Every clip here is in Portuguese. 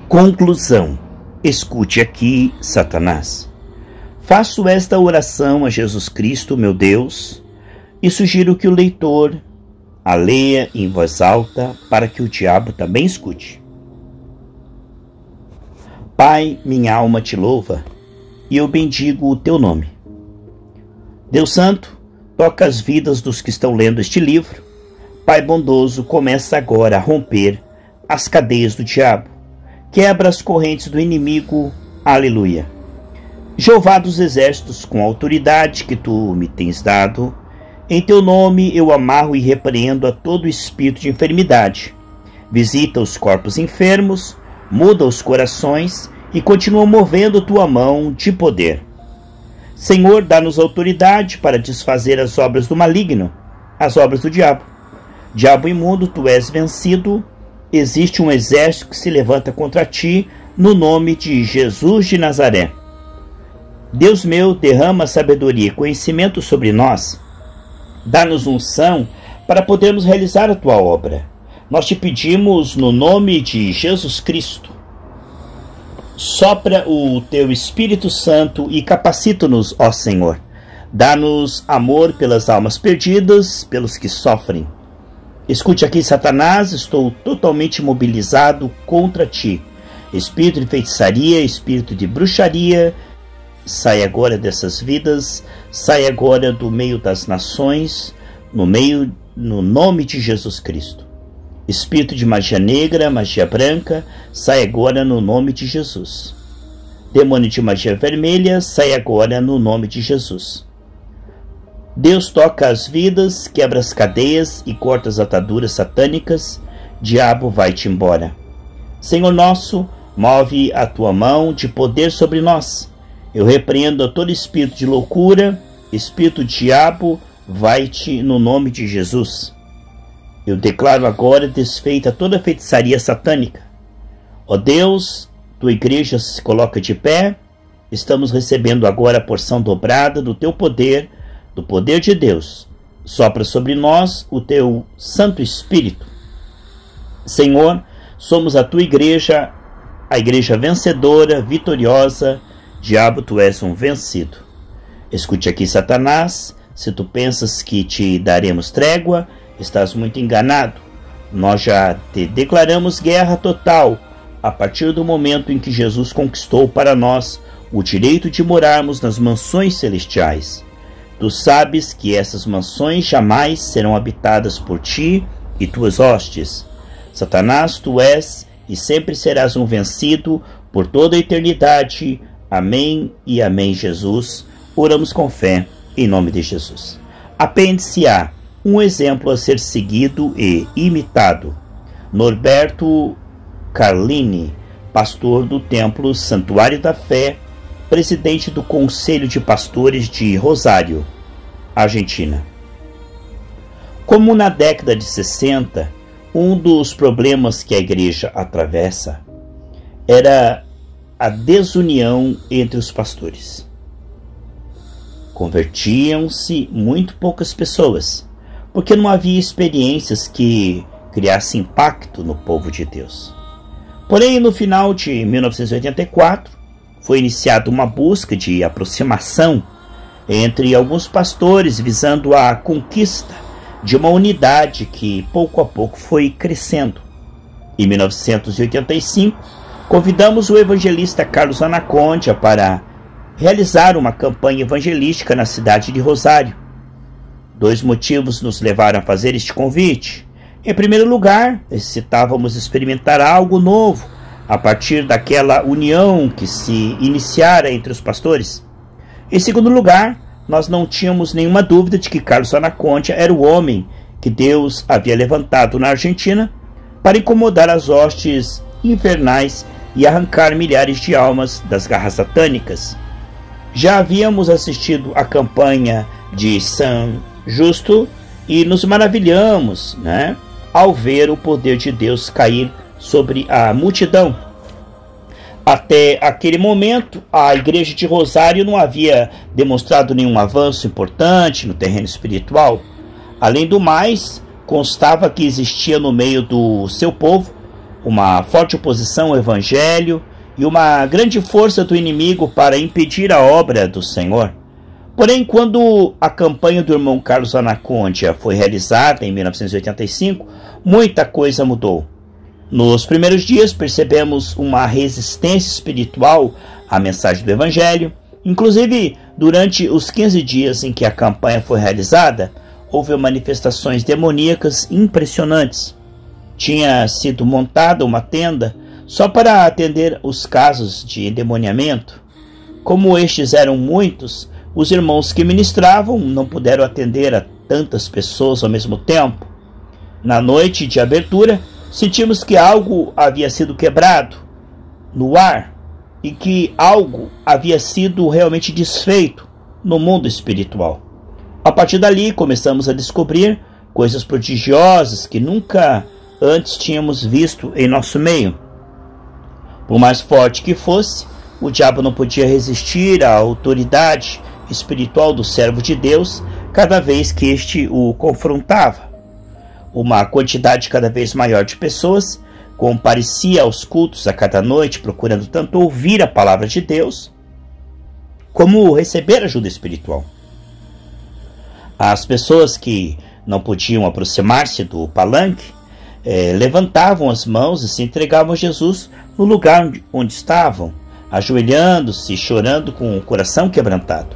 Conclusão. Escute aqui, Satanás. Faço esta oração a Jesus Cristo, meu Deus, e sugiro que o leitor a leia em voz alta para que o diabo também escute. Pai, minha alma te louva e eu bendigo o teu nome. Deus Santo, toca as vidas dos que estão lendo este livro. Pai bondoso, começa agora a romper as cadeias do diabo. Quebra as correntes do inimigo. Aleluia. Jeová dos exércitos, com a autoridade que tu me tens dado, em teu nome eu amarro e repreendo a todo espírito de enfermidade. Visita os corpos enfermos, muda os corações e continua movendo tua mão de poder. Senhor, dá-nos autoridade para desfazer as obras do maligno, as obras do diabo. Diabo imundo, tu és vencido. Existe um exército que se levanta contra ti, no nome de Jesus de Nazaré. Deus meu, derrama sabedoria e conhecimento sobre nós. Dá-nos unção para podermos realizar a tua obra. Nós te pedimos no nome de Jesus Cristo. Sopra o teu Espírito Santo e capacita-nos, ó Senhor. Dá-nos amor pelas almas perdidas, pelos que sofrem. Escute aqui, Satanás, estou totalmente mobilizado contra ti. Espírito de feitiçaria, espírito de bruxaria, sai agora dessas vidas, sai agora do meio das nações, no nome de Jesus Cristo. Espírito de magia negra, magia branca, sai agora no nome de Jesus. Demônio de magia vermelha, sai agora no nome de Jesus. Deus toca as vidas, quebra as cadeias e corta as ataduras satânicas. Diabo, vai-te embora. Senhor nosso, move a tua mão de poder sobre nós. Eu repreendo a todo espírito de loucura, espírito diabo, vai-te no nome de Jesus. Eu declaro agora desfeita toda feitiçaria satânica. Ó Deus, tua igreja se coloca de pé. Estamos recebendo agora a porção dobrada do teu poder, do poder de Deus. Sopra sobre nós o teu Santo Espírito. Senhor, somos a tua igreja, a igreja vencedora, vitoriosa. Diabo, tu és um vencido. Escute aqui, Satanás, se tu pensas que te daremos trégua, estás muito enganado. Nós já te declaramos guerra total a partir do momento em que Jesus conquistou para nós o direito de morarmos nas mansões celestiais. Tu sabes que essas mansões jamais serão habitadas por ti e tuas hostes. Satanás, tu és e sempre serás um vencido por toda a eternidade. Amém e amém, Jesus. Oramos com fé, em nome de Jesus. Apêndice-A, um exemplo a ser seguido e imitado. Norberto Carlini, pastor do Templo Santuário da Fé, presidente do Conselho de Pastores de Rosário, Argentina. Como na década de 60, um dos problemas que a igreja atravessa era a desunião entre os pastores. Convertiam-se muito poucas pessoas, porque não havia experiências que criassem impacto no povo de Deus. Porém, no final de 1984, foi iniciada uma busca de aproximação entre alguns pastores, visando a conquista de uma unidade que pouco a pouco foi crescendo. Em 1985, convidamos o evangelista Carlos Anacondia para realizar uma campanha evangelística na cidade de Rosário. Dois motivos nos levaram a fazer este convite. Em primeiro lugar, necessitávamos experimentar algo novo a partir daquela união que se iniciara entre os pastores. Em segundo lugar, nós não tínhamos nenhuma dúvida de que Carlos Anacondia era o homem que Deus havia levantado na Argentina para incomodar as hostes infernais e arrancar milhares de almas das garras satânicas. Já havíamos assistido à campanha de São Justo e nos maravilhamos, ao ver o poder de Deus cair sobre a multidão. Até aquele momento, a igreja de Rosário não havia demonstrado nenhum avanço importante no terreno espiritual. Além do mais, constava que existia no meio do seu povo uma forte oposição ao Evangelho e uma grande força do inimigo para impedir a obra do Senhor. Porém, quando a campanha do irmão Carlos Anacondia foi realizada em 1985, muita coisa mudou. Nos primeiros dias percebemos uma resistência espiritual à mensagem do Evangelho. Inclusive, durante os 15 dias em que a campanha foi realizada, houve manifestações demoníacas impressionantes. Tinha sido montada uma tenda só para atender os casos de endemoniamento. Como estes eram muitos, os irmãos que ministravam não puderam atender a tantas pessoas ao mesmo tempo. Na noite de abertura, sentimos que algo havia sido quebrado no ar e que algo havia sido realmente desfeito no mundo espiritual. A partir dali, começamos a descobrir coisas prodigiosas que nunca antes tínhamos visto em nosso meio. Por mais forte que fosse, o diabo não podia resistir à autoridade espiritual do servo de Deus cada vez que este o confrontava. Uma quantidade cada vez maior de pessoas comparecia aos cultos a cada noite, procurando tanto ouvir a palavra de Deus como receber ajuda espiritual. As pessoas que não podiam aproximar-se do palanque levantavam as mãos e se entregavam a Jesus no lugar onde estavam, ajoelhando-se e chorando com o coração quebrantado.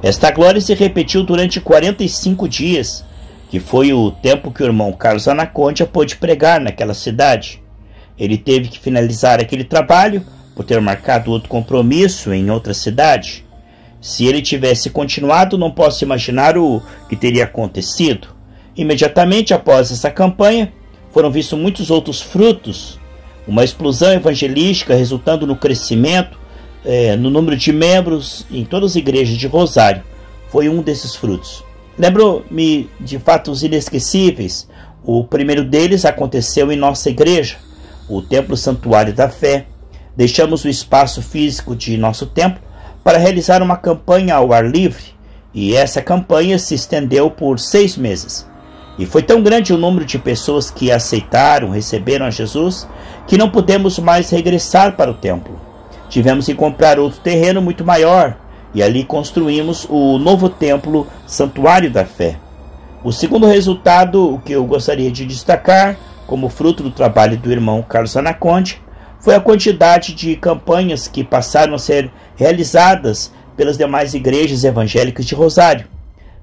Esta glória se repetiu durante 45 dias, que foi o tempo que o irmão Carlos Anacondia pôde pregar naquela cidade. Ele teve que finalizar aquele trabalho por ter marcado outro compromisso em outra cidade. Se ele tivesse continuado, não posso imaginar o que teria acontecido. Imediatamente após essa campanha, foram vistos muitos outros frutos, uma explosão evangelística resultando no crescimento no número de membros em todas as igrejas de Rosário. Foi um desses frutos. Lembro-me de fatos inesquecíveis. O primeiro deles aconteceu em nossa igreja, o Templo Santuário da Fé. Deixamos o espaço físico de nosso templo para realizar uma campanha ao ar livre, e essa campanha se estendeu por 6 meses. E foi tão grande o número de pessoas que aceitaram, receberam a Jesus, que não pudemos mais regressar para o templo. Tivemos que comprar outro terreno muito maior, e ali construímos o novo templo Santuário da Fé. O segundo resultado, o que eu gostaria de destacar, como fruto do trabalho do irmão Carlos Anacondia, foi a quantidade de campanhas que passaram a ser realizadas pelas demais igrejas evangélicas de Rosário.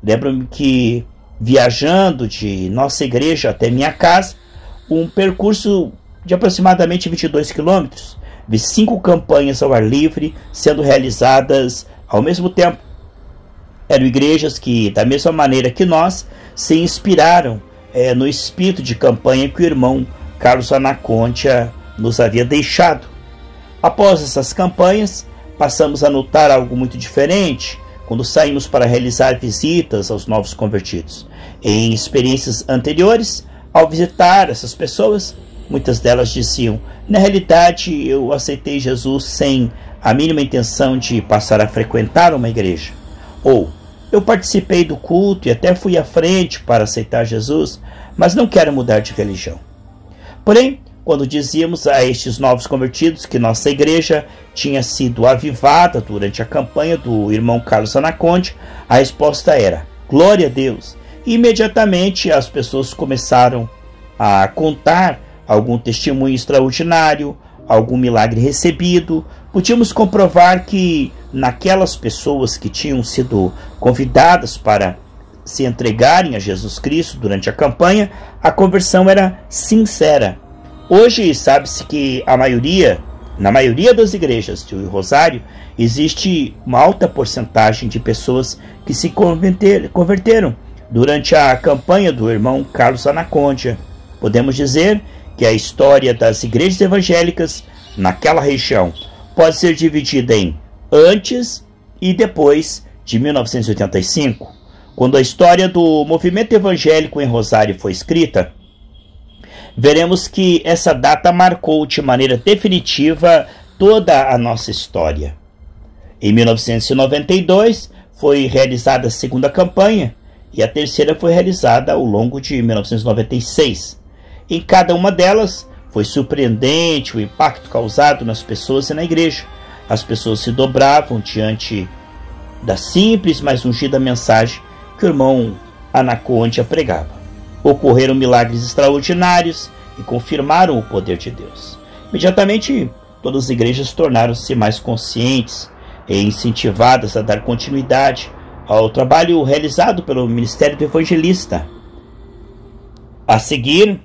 Lembro-me que, viajando de nossa igreja até minha casa, um percurso de aproximadamente 22 quilômetros, vi 5 campanhas ao ar livre sendo realizadas ao mesmo tempo. Eram igrejas que, da mesma maneira que nós, se inspiraram no espírito de campanha que o irmão Carlos Anacondia nos havia deixado. Após essas campanhas, passamos a notar algo muito diferente quando saímos para realizar visitas aos novos convertidos. Em experiências anteriores, ao visitar essas pessoas, muitas delas diziam: na realidade, eu aceitei Jesus sem a mínima intenção de passar a frequentar uma igreja. Ou, eu participei do culto e até fui à frente para aceitar Jesus, mas não quero mudar de religião. Porém, quando dizíamos a estes novos convertidos que nossa igreja tinha sido avivada durante a campanha do irmão Carlos Anacondia, a resposta era: glória a Deus. E imediatamente as pessoas começaram a contar algum testemunho extraordinário, algum milagre recebido. Podíamos comprovar que naquelas pessoas que tinham sido convidadas para se entregarem a Jesus Cristo durante a campanha, a conversão era sincera. Hoje sabe-se que na maioria das igrejas de Rosário, existe uma alta porcentagem de pessoas que se converteram durante a campanha do irmão Carlos Anacondia. Podemos dizer que a história das igrejas evangélicas naquela região pode ser dividida em antes e depois de 1985. Quando a história do movimento evangélico em Rosário foi escrita, veremos que essa data marcou de maneira definitiva toda a nossa história. Em 1992 foi realizada a segunda campanha e a terceira foi realizada ao longo de 1996. Em cada uma delas Foi surpreendente o impacto causado nas pessoas e na igreja. As pessoas se dobravam diante da simples, mas ungida mensagem que o irmão Anacondia pregava. Ocorreram milagres extraordinários e confirmaram o poder de Deus. Imediatamente, todas as igrejas tornaram-se mais conscientes e incentivadas a dar continuidade ao trabalho realizado pelo ministério do evangelista. A seguir,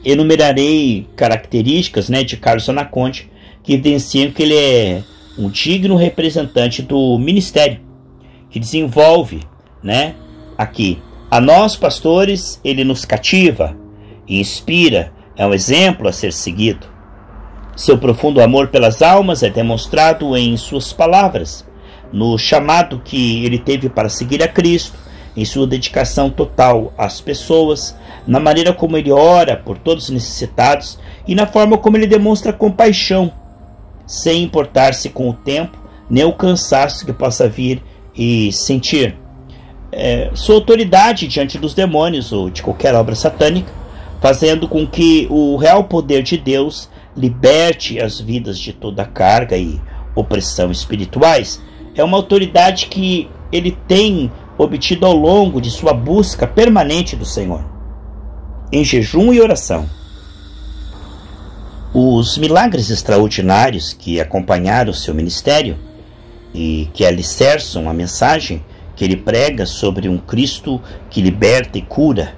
enumerarei características de Carlos Anacondia que evidenciam que ele é um digno representante do ministério, que desenvolve, aqui. A nós, pastores, ele nos cativa e inspira, é um exemplo a ser seguido. Seu profundo amor pelas almas é demonstrado em suas palavras, no chamado que ele teve para seguir a Cristo, em sua dedicação total às pessoas, na maneira como ele ora por todos os necessitados e na forma como ele demonstra compaixão, sem importar-se com o tempo nem o cansaço que possa vir e sentir. Sua autoridade diante dos demônios ou de qualquer obra satânica, fazendo com que o real poder de Deus liberte as vidas de toda carga e opressão espirituais. É uma autoridade que ele tem obtido ao longo de sua busca permanente do Senhor, em jejum e oração. Os milagres extraordinários que acompanharam o seu ministério e que alicerçam a mensagem que ele prega sobre um Cristo que liberta e cura,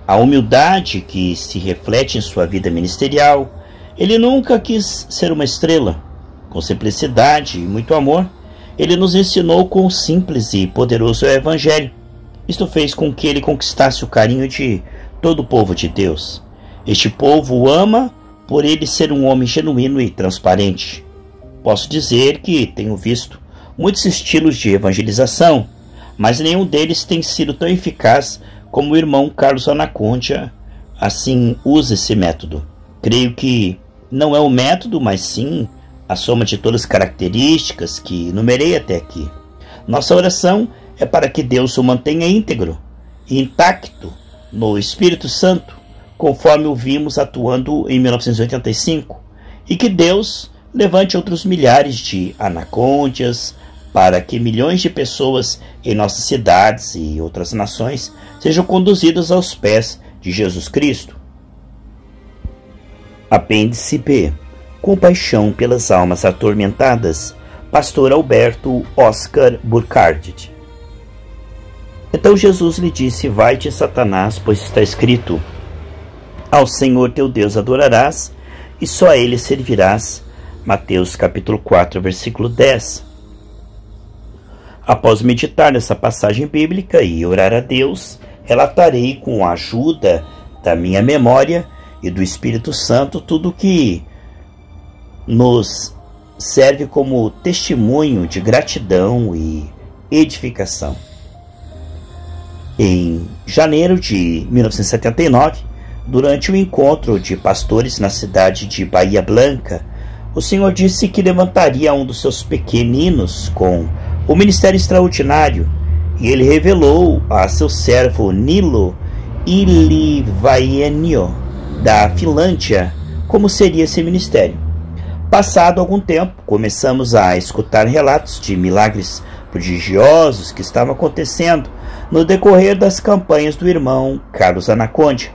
a humildade que se reflete em sua vida ministerial. Ele nunca quis ser uma estrela. Com simplicidade e muito amor, ele nos ensinou com o simples e poderoso Evangelho. Isto fez com que ele conquistasse o carinho de todo o povo de Deus. Este povo o ama por ele ser um homem genuíno e transparente. Posso dizer que tenho visto muitos estilos de evangelização, mas nenhum deles tem sido tão eficaz como o irmão Carlos Anacondia assim usa esse método. Creio que não é o método, mas sim a soma de todas as características que enumerei até aqui. Nossa oração é para que Deus o mantenha íntegro e intacto no Espírito Santo, conforme o vimos atuando em 1985, e que Deus levante outros milhares de Anacondias para que milhões de pessoas em nossas cidades e outras nações sejam conduzidas aos pés de Jesus Cristo. Apêndice B. Compaixão pelas almas atormentadas. Pastor Alberto Oscar Burkhardt. Então Jesus lhe disse: vai-te, Satanás, pois está escrito: ao Senhor teu Deus adorarás, e só a ele servirás. Mateus capítulo 4, versículo 10. Após meditar nessa passagem bíblica e orar a Deus, relatarei com a ajuda da minha memória e do Espírito Santo tudo que nos serve como testemunho de gratidão e edificação. Em janeiro de 1979, durante o encontro de pastores na cidade de Bahia Blanca, o Senhor disse que levantaria um dos seus pequeninos com o ministério extraordinário, e ele revelou a seu servo Nilo Ilivaienio, da Finlândia, como seria esse ministério. Passado algum tempo, começamos a escutar relatos de milagres prodigiosos que estavam acontecendo no decorrer das campanhas do irmão Carlos Anacondia.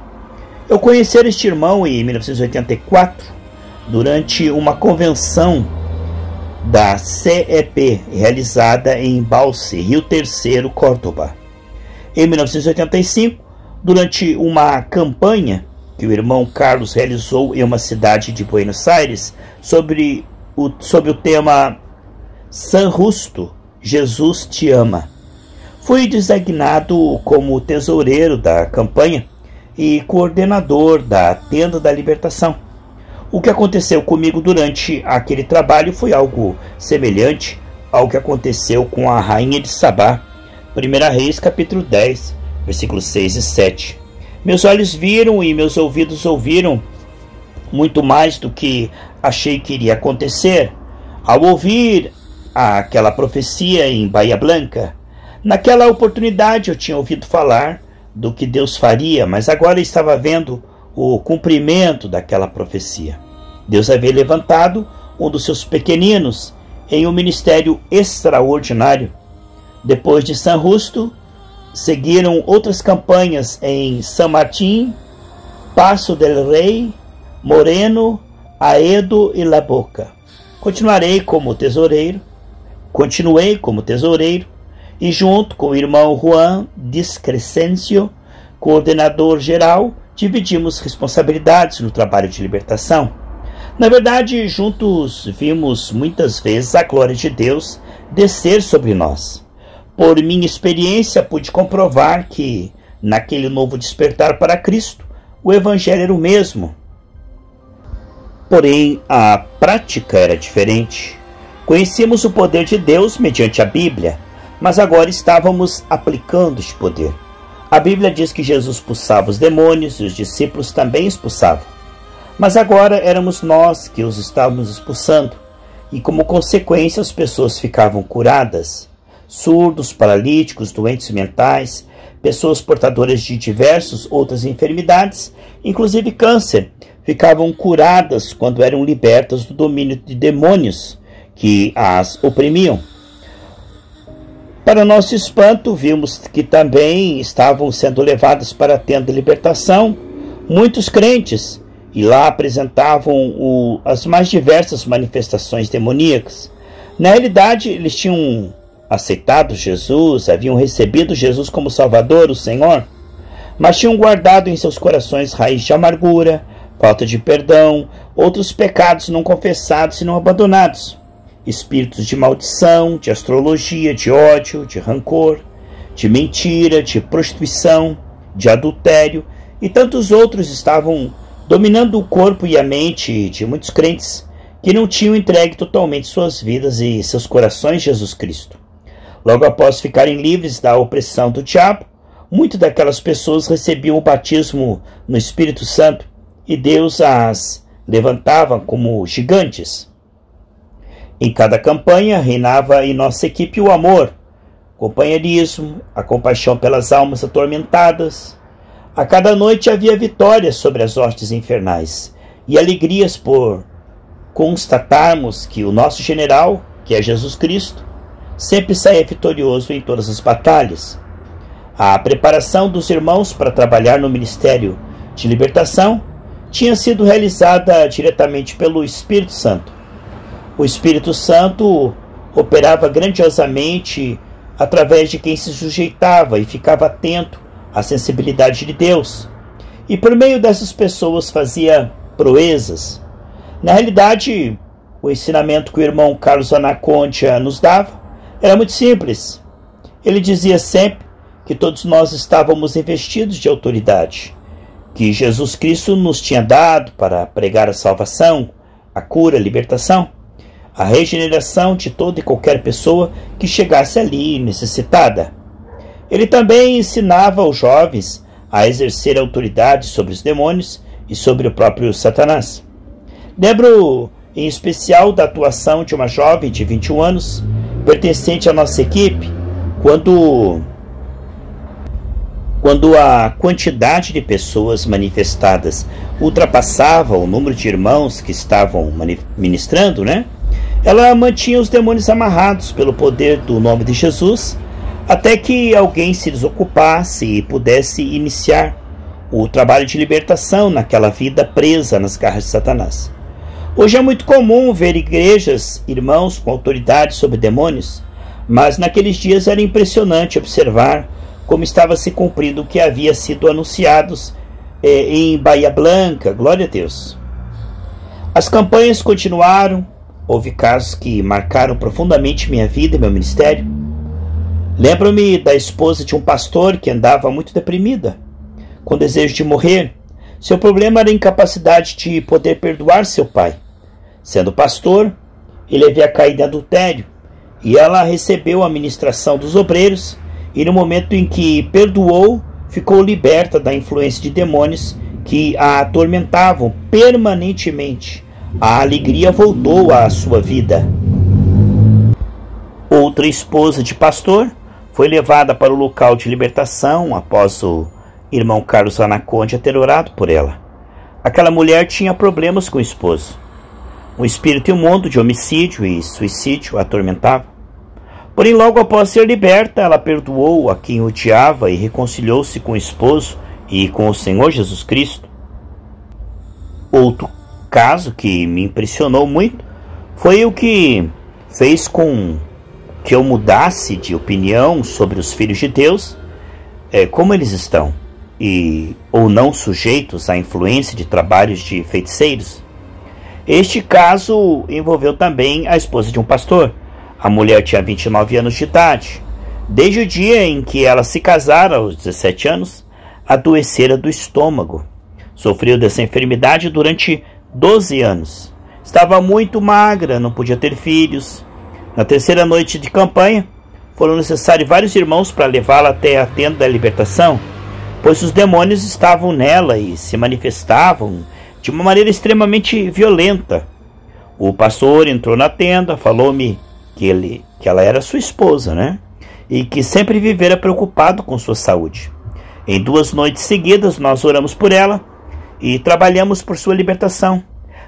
Eu conheci este irmão em 1984, durante uma convenção da CEP, realizada em Balse, Rio Terceiro, Córdoba. Em 1985, durante uma campanha que o irmão Carlos realizou em uma cidade de Buenos Aires, sobre o tema San Justo, Jesus te ama. Fui designado como tesoureiro da campanha e coordenador da Tenda da Libertação. O que aconteceu comigo durante aquele trabalho foi algo semelhante ao que aconteceu com a rainha de Sabá. 1 Reis capítulo 10, versículos 6 e 7. Meus olhos viram e meus ouvidos ouviram muito mais do que achei que iria acontecer. Ao ouvir aquela profecia em Bahia Blanca, naquela oportunidade eu tinha ouvido falar do que Deus faria, mas agora estava vendo o cumprimento daquela profecia. Deus havia levantado um dos seus pequeninos em um ministério extraordinário. Depois de San Justo, seguiram outras campanhas em San Martín, Paso del Rey, Moreno, Aedo e La Boca. Continuei como tesoureiro e junto com o irmão Juan Discrescencio, coordenador geral, dividimos responsabilidades no trabalho de libertação. Na verdade, juntos vimos muitas vezes a glória de Deus descer sobre nós. Por minha experiência, pude comprovar que, naquele novo despertar para Cristo, o Evangelho era o mesmo. Porém, a prática era diferente. Conhecíamos o poder de Deus mediante a Bíblia, mas agora estávamos aplicando este poder. A Bíblia diz que Jesus expulsava os demônios e os discípulos também expulsavam. Mas agora éramos nós que os estávamos expulsando, e como consequência as pessoas ficavam curadas. Surdos, paralíticos, doentes mentais, pessoas portadoras de diversas outras enfermidades, inclusive câncer, ficavam curadas quando eram libertas do domínio de demônios que as oprimiam. Para nosso espanto, vimos que também estavam sendo levadas para a tenda de libertação muitos crentes, e lá apresentavam as mais diversas manifestações demoníacas. Na realidade, eles tinham aceitado Jesus, haviam recebido Jesus como Salvador, o Senhor, mas tinham guardado em seus corações raiz de amargura, falta de perdão, outros pecados não confessados e não abandonados, espíritos de maldição, de astrologia, de ódio, de rancor, de mentira, de prostituição, de adultério e tantos outros estavam dominando o corpo e a mente de muitos crentes que não tinham entregue totalmente suas vidas e seus corações a Jesus Cristo. Logo após ficarem livres da opressão do diabo, muitas daquelas pessoas recebiam o batismo no Espírito Santo e Deus as levantava como gigantes. Em cada campanha reinava em nossa equipe o amor, o companheirismo, a compaixão pelas almas atormentadas. A cada noite havia vitórias sobre as hostes infernais e alegrias por constatarmos que o nosso general, que é Jesus Cristo, sempre saía vitorioso em todas as batalhas. A preparação dos irmãos para trabalhar no ministério de libertação tinha sido realizada diretamente pelo Espírito Santo. O Espírito Santo operava grandiosamente através de quem se sujeitava e ficava atento à sensibilidade de Deus, e por meio dessas pessoas fazia proezas. Na realidade, o ensinamento que o irmão Carlos Anacondia nos dava era muito simples. Ele dizia sempre que todos nós estávamos investidos de autoridade, que Jesus Cristo nos tinha dado para pregar a salvação, a cura, a libertação, a regeneração de toda e qualquer pessoa que chegasse ali necessitada. Ele também ensinava aos jovens a exercer autoridade sobre os demônios e sobre o próprio Satanás. Lembro em especial da atuação de uma jovem de 21 anos, pertencente à nossa equipe, quando a quantidade de pessoas manifestadas ultrapassava o número de irmãos que estavam ministrando, ela mantinha os demônios amarrados pelo poder do nome de Jesus, até que alguém se desocupasse e pudesse iniciar o trabalho de libertação naquela vida presa nas garras de Satanás. Hoje é muito comum ver igrejas, irmãos com autoridade sobre demônios, mas naqueles dias era impressionante observar como estava se cumprindo o que havia sido anunciado em Bahia Blanca. Glória a Deus. As campanhas continuaram, houve casos que marcaram profundamente minha vida e meu ministério. Lembro-me da esposa de um pastor que andava muito deprimida, com desejo de morrer. Seu problema era a incapacidade de poder perdoar seu pai. Sendo pastor, ele havia caído em adultério, e ela recebeu a ministração dos obreiros, e no momento em que perdoou, ficou liberta da influência de demônios que a atormentavam permanentemente. A alegria voltou à sua vida. Outra esposa de pastor foi levada para o local de libertação após o irmão Carlos Anacondia ter orado por ela. Aquela mulher tinha problemas com o esposo. Um espírito imundo de homicídio e suicídio a atormentava. Porém, logo após ser liberta, ela perdoou a quem odiava e reconciliou-se com o esposo e com o Senhor Jesus Cristo. Outro caso que me impressionou muito foi o que fez com que eu mudasse de opinião sobre os filhos de Deus, como eles estão, ou não sujeitos à influência de trabalhos de feiticeiros. Este caso envolveu também a esposa de um pastor. A mulher tinha 29 anos de idade. Desde o dia em que ela se casara, aos 17 anos, adoecera do estômago. Sofreu dessa enfermidade durante 12 anos. Estava muito magra, não podia ter filhos. Na terceira noite de campanha, foram necessários vários irmãos para levá-la até a tenda da libertação, pois os demônios estavam nela e se manifestavam de uma maneira extremamente violenta. O pastor entrou na tenda, falou-me que ela era sua esposa, né? E que sempre vivera preocupado com sua saúde. Em 2 noites seguidas, nós oramos por ela e trabalhamos por sua libertação.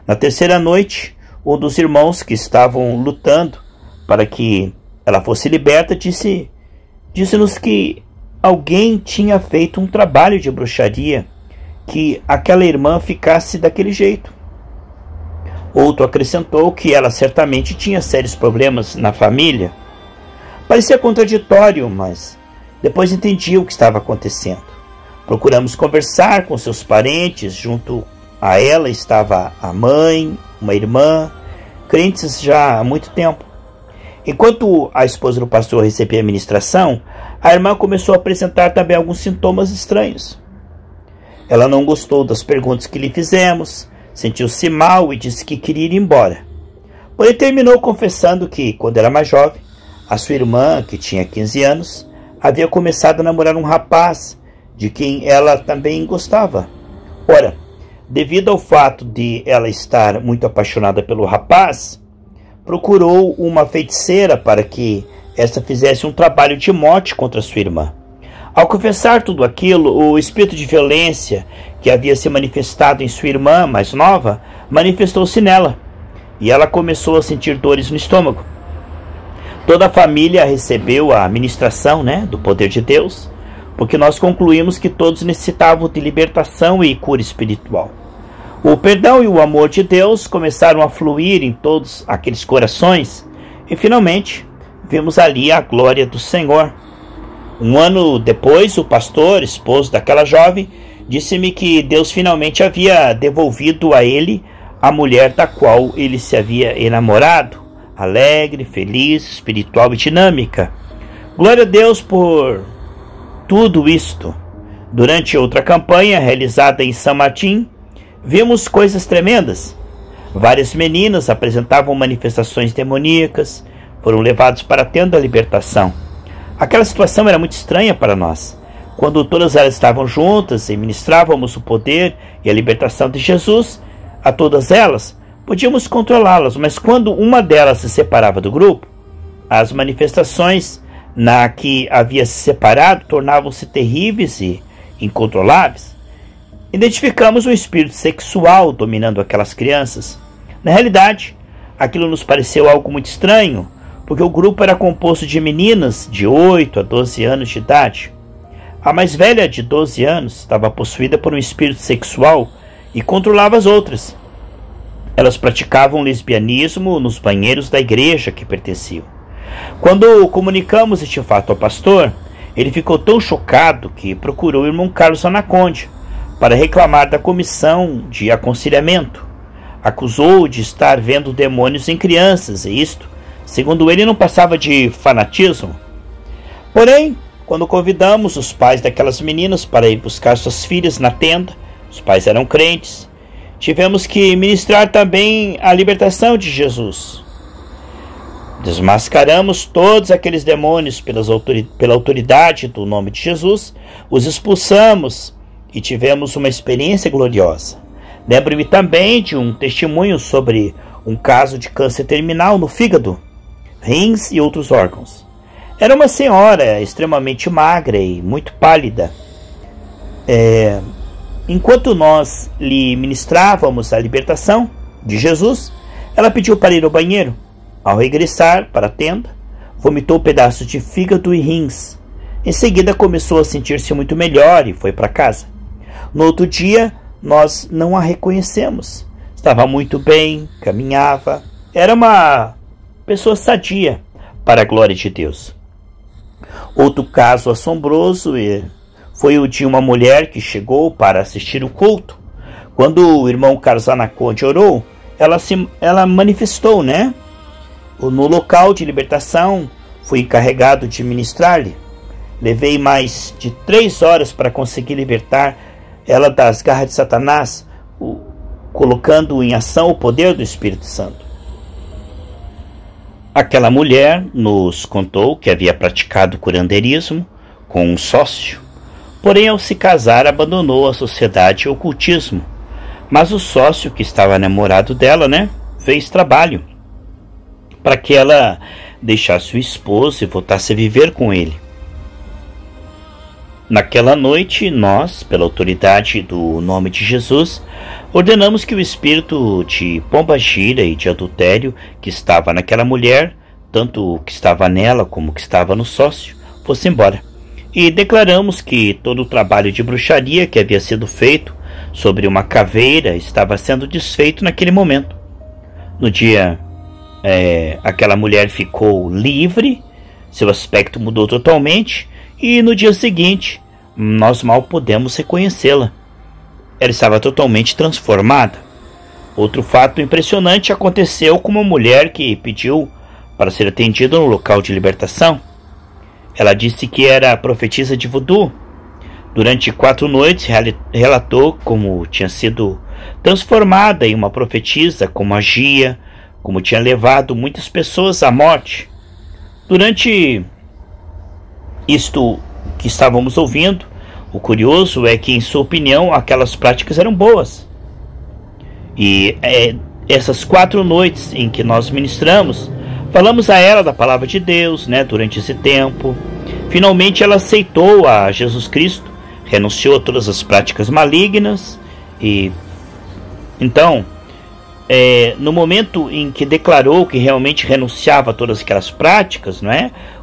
Na terceira noite, um dos irmãos que estavam lutando para que ela fosse liberta disse-nos que alguém tinha feito um trabalho de bruxaria, que aquela irmã ficasse daquele jeito. Outro acrescentou que ela certamente tinha sérios problemas na família. Parecia contraditório, mas depois entendi o que estava acontecendo. Procuramos conversar com seus parentes. Junto a ela estava a mãe, uma irmã, crentes já há muito tempo. Enquanto a esposa do pastor recebia a ministração, a irmã começou a apresentar também alguns sintomas estranhos. Ela não gostou das perguntas que lhe fizemos, sentiu-se mal e disse que queria ir embora. Porém, terminou confessando que, quando era mais jovem, a sua irmã, que tinha 15 anos, havia começado a namorar um rapaz de quem ela também gostava. Ora, devido ao fato de ela estar muito apaixonada pelo rapaz, procurou uma feiticeira para que esta fizesse um trabalho de morte contra sua irmã. Ao confessar tudo aquilo, o espírito de violência que havia se manifestado em sua irmã mais nova manifestou-se nela, e ela começou a sentir dores no estômago. Toda a família recebeu a ministração, do poder de Deus, porque nós concluímos que todos necessitavam de libertação e cura espiritual. O perdão e o amor de Deus começaram a fluir em todos aqueles corações, e finalmente vimos ali a glória do Senhor. 1 ano depois, o pastor, esposo daquela jovem, disse-me que Deus finalmente havia devolvido a ele a mulher da qual ele se havia enamorado, alegre, feliz, espiritual e dinâmica. Glória a Deus por tudo isto. Durante outra campanha realizada em São Martim, vimos coisas tremendas. Várias meninas apresentavam manifestações demoníacas, foram levadas para a tenda da libertação. Aquela situação era muito estranha para nós. Quando todas elas estavam juntas e ministrávamos o poder e a libertação de Jesus a todas elas, podíamos controlá-las, mas quando uma delas se separava do grupo, as manifestações na que havia se separado tornavam-se terríveis e incontroláveis. Identificamos um espírito sexual dominando aquelas crianças. Na realidade, aquilo nos pareceu algo muito estranho, porque o grupo era composto de meninas de 8 a 12 anos de idade. A mais velha, de 12 anos, estava possuída por um espírito sexual e controlava as outras. Elas praticavam lesbianismo nos banheiros da igreja que pertenciam. Quando comunicamos este fato ao pastor, ele ficou tão chocado que procurou o irmão Carlos Anaconde para reclamar da comissão de aconselhamento. Acusou-o de estar vendo demônios em crianças, e isto, segundo ele, não passava de fanatismo. Porém, quando convidamos os pais daquelas meninas para ir buscar suas filhas na tenda, os pais eram crentes, tivemos que ministrar também a libertação de Jesus. Desmascaramos todos aqueles demônios pela autoridade do nome de Jesus, os expulsamos e tivemos uma experiência gloriosa. Lembro-me também de um testemunho sobre um caso de câncer terminal no fígado, rins e outros órgãos. Era uma senhora extremamente magra e muito pálida. Enquanto nós lhe ministrávamos a libertação de Jesus, ela pediu para ir ao banheiro. Ao regressar para a tenda, vomitou pedaços de fígado e rins. Em seguida começou a sentir-se muito melhor e foi para casa. No outro dia, nós não a reconhecemos. Estava muito bem, caminhava. Era uma pessoa sadia, para a glória de Deus. Outro caso assombroso foi o de uma mulher que chegou para assistir o culto. Quando o irmão Carlos Anaconde orou, ela manifestou, no local de libertação. Fui encarregado de ministrar-lhe. Levei mais de 3 horas para conseguir libertar ela das garras de Satanás, colocando em ação o poder do Espírito Santo. Aquela mulher nos contou que havia praticado curandeirismo com um sócio, porém ao se casar abandonou a sociedade e o ocultismo. Mas o sócio, que estava namorado dela, fez trabalho para que ela deixasse o esposo e voltasse a viver com ele. Naquela noite, nós, pela autoridade do nome de Jesus, ordenamos que o espírito de pombagira e de adultério que estava naquela mulher, tanto o que estava nela como o que estava no sócio, fosse embora. E declaramos que todo o trabalho de bruxaria que havia sido feito sobre uma caveira estava sendo desfeito naquele momento. No dia, aquela mulher ficou livre, seu aspecto mudou totalmente, e no dia seguinte, nós mal pudemos reconhecê-la. Ela estava totalmente transformada. Outro fato impressionante aconteceu com uma mulher que pediu para ser atendida no local de libertação. Ela disse que era profetisa de voodoo. Durante 4 noites relatou como tinha sido transformada em uma profetisa, como agia, como tinha levado muitas pessoas à morte. Durante isto que estávamos ouvindo, o curioso é que, em sua opinião, aquelas práticas eram boas. E essas 4 noites em que nós ministramos, falamos a ela da palavra de Deus, durante esse tempo. Finalmente ela aceitou a Jesus Cristo, renunciou a todas as práticas malignas e então, no momento em que declarou que realmente renunciava a todas aquelas práticas,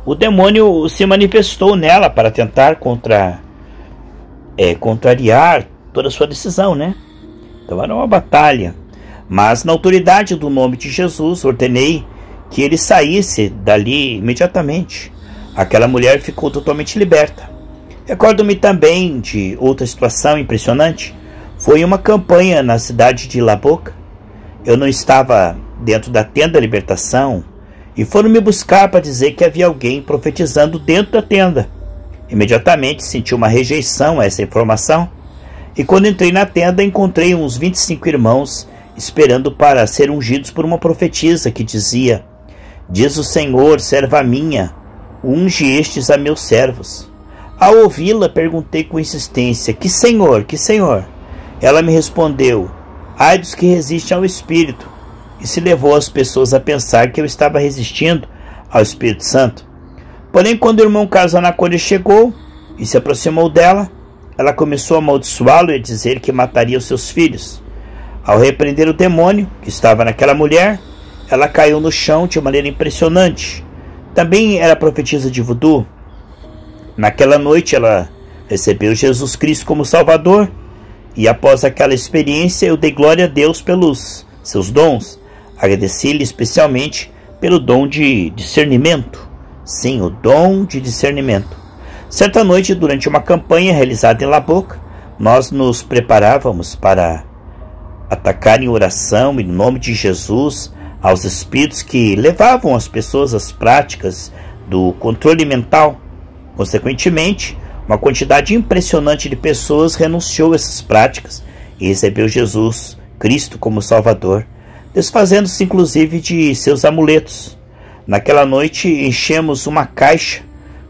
o demônio se manifestou nela para tentar contrariar toda a sua decisão, Então era uma batalha. Mas na autoridade do nome de Jesus, ordenei que ele saísse dali imediatamente. Aquela mulher ficou totalmente liberta. Recordo-me também de outra situação impressionante. Foi uma campanha na cidade de La Boca. Eu não estava dentro da tenda da libertação e foram me buscar para dizer que havia alguém profetizando dentro da tenda. Imediatamente senti uma rejeição a essa informação e quando entrei na tenda encontrei uns 25 irmãos esperando para ser ungidos por uma profetisa que dizia: "Diz o Senhor, serva minha, unge estes a meus servos." Ao ouvi-la, perguntei com insistência: Que Senhor? Ela me respondeu: "Ai dos que resistem ao Espírito." Isso levou as pessoas a pensar que eu estava resistindo ao Espírito Santo. Porém, quando o irmão Carlos Anaconde chegou e se aproximou dela, ela começou a amaldiçoá-lo e a dizer que mataria os seus filhos. Ao repreender o demônio que estava naquela mulher, ela caiu no chão de maneira impressionante. Também era profetisa de voodoo. Naquela noite ela recebeu Jesus Cristo como Salvador e após aquela experiência eu dei glória a Deus pelos seus dons. Agradeci-lhe especialmente pelo dom de discernimento. Sim, o dom de discernimento. Certa noite, durante uma campanha realizada em La Boca, nós nos preparávamos para atacar em oração em nome de Jesus aos espíritos que levavam as pessoas às práticas do controle mental. Consequentemente, uma quantidade impressionante de pessoas renunciou a essas práticas e recebeu Jesus Cristo como Salvador, desfazendo-se inclusive de seus amuletos. Naquela noite enchemos uma caixa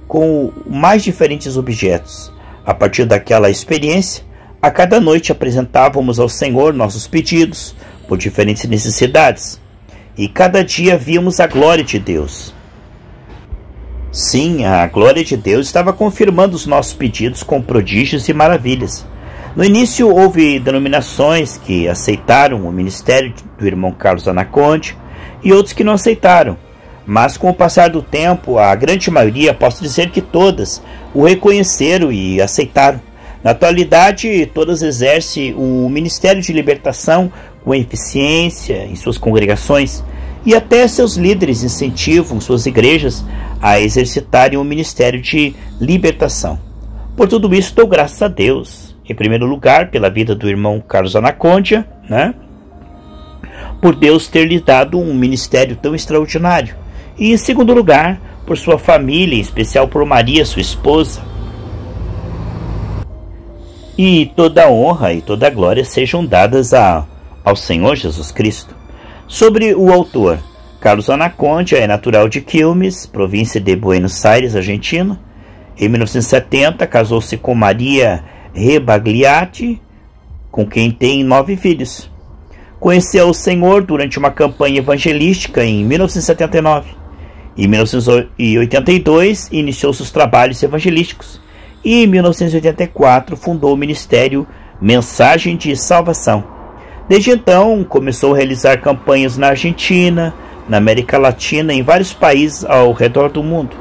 com mais diferentes objetos. A partir daquela experiência, a cada noite apresentávamos ao Senhor nossos pedidos por diferentes necessidades e cada dia víamos a glória de Deus. Sim, a glória de Deus estava confirmando os nossos pedidos com prodígios e maravilhas. No início houve denominações que aceitaram o ministério do irmão Carlos Anacondia e outros que não aceitaram, mas com o passar do tempo, a grande maioria, posso dizer que todas, o reconheceram e aceitaram. Na atualidade, todas exercem o ministério de libertação com eficiência em suas congregações e até seus líderes incentivam suas igrejas a exercitarem o ministério de libertação. Por tudo isso, dou graças a Deus. Em primeiro lugar, pela vida do irmão Carlos Anacondia, por Deus ter lhe dado um ministério tão extraordinário. E em segundo lugar, por sua família, em especial por Maria, sua esposa. E toda a honra e toda a glória sejam dadas ao Senhor Jesus Cristo. Sobre o autor, Carlos Anacondia é natural de Quilmes, província de Buenos Aires, Argentina. Em 1970, casou-se com Maria Rebagliati, com quem tem 9 filhos. Conheceu o Senhor durante uma campanha evangelística em 1979. Em 1982, iniciou seus trabalhos evangelísticos e em 1984 fundou o Ministério Mensagem de Salvação. Desde então, começou a realizar campanhas na Argentina, na América Latina e em vários países ao redor do mundo.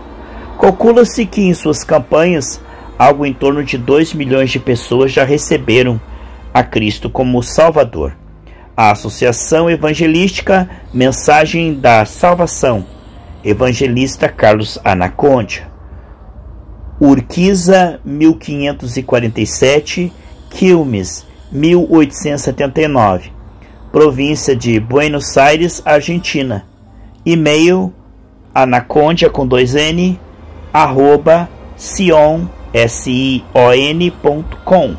Calcula-se que em suas campanhas, algo em torno de 2 milhões de pessoas já receberam a Cristo como Salvador. A Associação Evangelística Mensagem da Salvação, Evangelista Carlos Anacondia, Urquiza, 1547, Quilmes, 1879, província de Buenos Aires, Argentina. E-mail anacondia com 2n @sion.com.